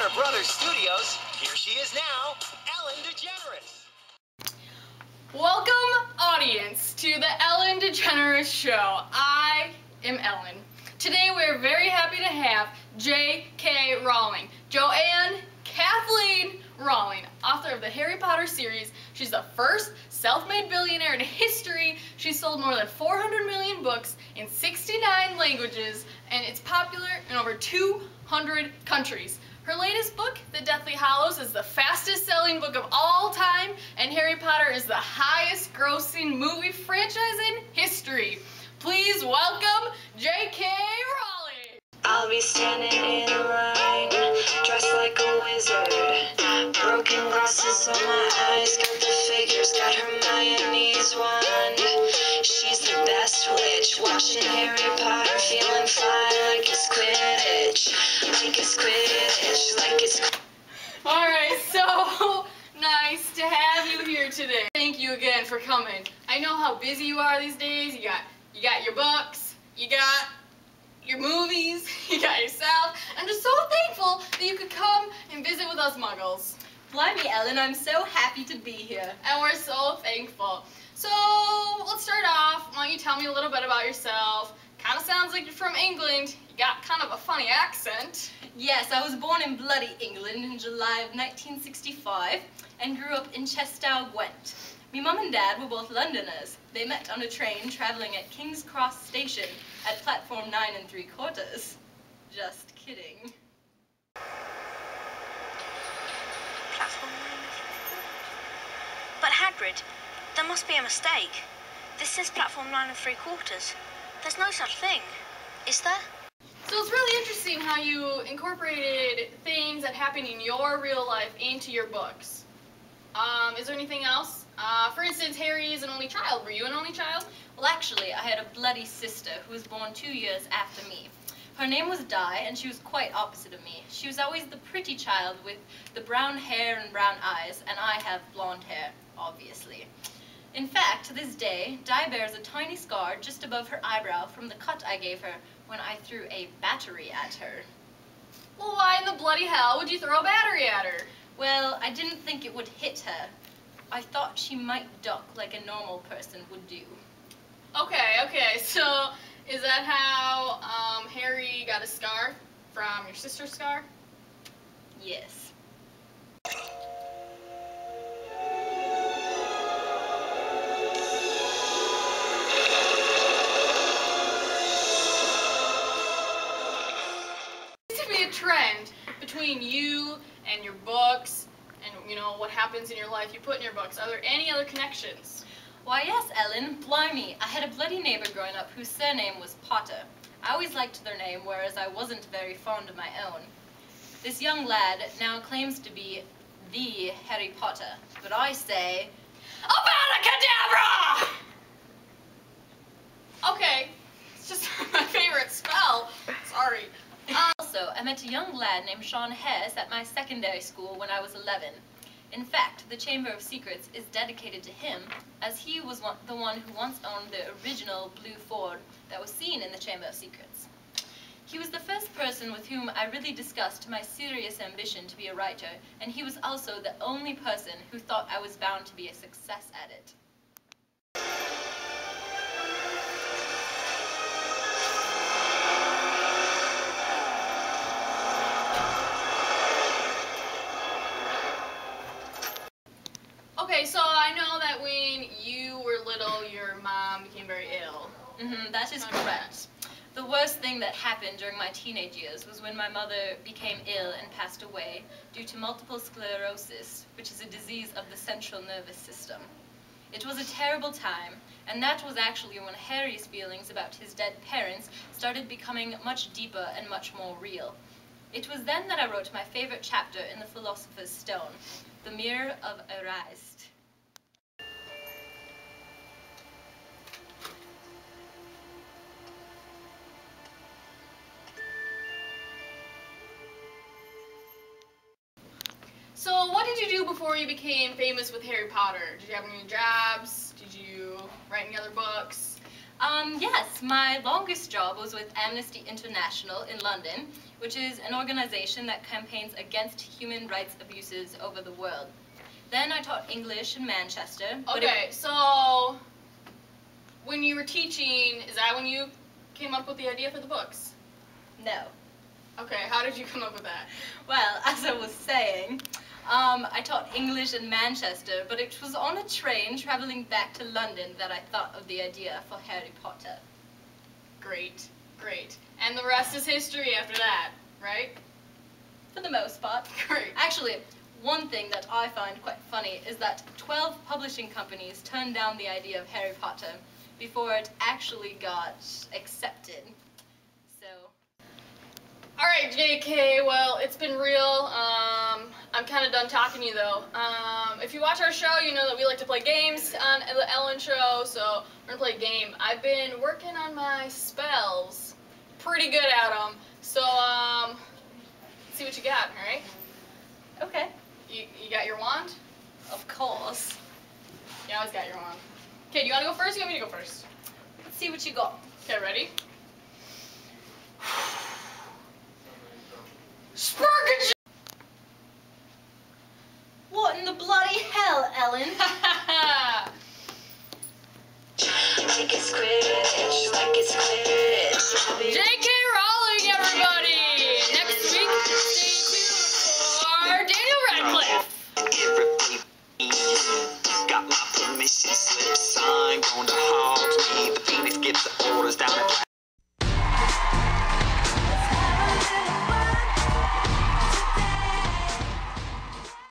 Warner Brothers Studios, here she is now, Ellen DeGeneres. Welcome, audience, to the Ellen DeGeneres Show. I am Ellen. Today we're very happy to have J.K. Rowling, Joanne Kathleen Rowling, author of the Harry Potter series. She's the first self-made billionaire in history. She's sold more than 400 million books in 69 languages, and it's popular in over 200 countries. Her latest book, The Deathly Hallows, is the fastest-selling book of all time, and Harry Potter is the highest-grossing movie franchise in history. Please welcome J.K. Rowling! I'll be standing in a line, dressed like a wizard. Broken glasses on my eyes, got the figures, got Hermione's wand. She's the best witch, watching Harry Potter, feeling fly like it's Quidditch. Like it's Quidditch, like it's Alright, so nice to have you here today. Thank you again for coming. I know how busy you are these days. You got your books, you got your movies, you got yourself. I'm just so thankful that you could come and visit with us Muggles. Blimey, Ellen, I'm so happy to be here. And we're so thankful. So, let's start off. Why don't you tell me a little bit about yourself? Kind of sounds like you're from England. You got kind of a funny accent. Yes, I was born in bloody England in July of 1965 and grew up in Chester, Gwent. Me mum and dad were both Londoners. They met on a train traveling at King's Cross Station at platform 9 3/4. Just kidding. platform 9 3/4. But Hagrid, there must be a mistake. This says platform 9 3/4. There's no such thing, is there? So it's really interesting how you incorporated things that happen in your real life into your books. Is there anything else? For instance, Harry is an only child. Were you an only child? Well, actually, I had a bloody sister who was born 2 years after me. Her name was Di, and she was quite opposite of me. She was always the pretty child with the brown hair and brown eyes, and I have blonde hair, obviously. In fact, to this day, Di bears a tiny scar just above her eyebrow from the cut I gave her when I threw a battery at her. Well, why in the bloody hell would you throw a battery at her? Well, I didn't think it would hit her. I thought she might duck like a normal person would do. Okay, so is that how Harry got a scar from your sister's scar? Yes. To be a trend between you and your books and, you know, what happens in your life you put in your books. Are there any other connections? Why, yes, Ellen. Blimey, I had a bloody neighbor growing up whose surname was Potter. I always liked their name, whereas I wasn't very fond of my own. This young lad now claims to be the Harry Potter, but I say, Avada Kedavra! Okay, it's just my favorite spell. Sorry. Also, I met a young lad named Sean Hess at my secondary school when I was 11. In fact, the Chamber of Secrets is dedicated to him, as he was the one who once owned the original blue Ford that was seen in the Chamber of Secrets. He was the first person with whom I really discussed my serious ambition to be a writer, and he was also the only person who thought I was bound to be a success at it. Okay, so I know that when you were little, your mom became very ill. That is correct. The worst thing that happened during my teenage years was when my mother became ill and passed away due to multiple sclerosis, which is a disease of the central nervous system. It was a terrible time, and that was actually when Harry's feelings about his dead parents started becoming much deeper and much more real. It was then that I wrote my favorite chapter in the Philosopher's Stone, The Mirror of Erist. So what did you do before you became famous with Harry Potter? Did you have any jobs? Did you write any other books? Yes, my longest job was with Amnesty International in London, which is an organization that campaigns against human rights abuses over the world. Then I taught English in Manchester. Okay, so when you were teaching, is that when you came up with the idea for the books? No. Okay, how did you come up with that? Well, as I was saying, I taught English in Manchester, but it was on a train traveling back to London that I thought of the idea for Harry Potter. Great, great. And the rest is history after that, right? For the most part. Great. Actually, one thing that I find quite funny is that 12 publishing companies turned down the idea of Harry Potter before it actually got accepted. So... Alright, J.K., well, it's been real. I'm kind of done talking to you, though. If you watch our show, you know that we like to play games on the Ellen Show, so we're going to play a game. I've been working on my spells. Pretty good at them. So, let's see what you got, alright? Okay. You got your wand? Of course. You always got your wand. Okay, do you want to go first or you want me to go first? Let's see what you got. Okay, ready? Spurgature! What in the bloody hell, Ellen? Like it's Quidditch, like it's Quidditch. J.K. Rowling, everybody! Next week, stay tuned for Daniel Radcliffe. Got my permission slip, sign, going to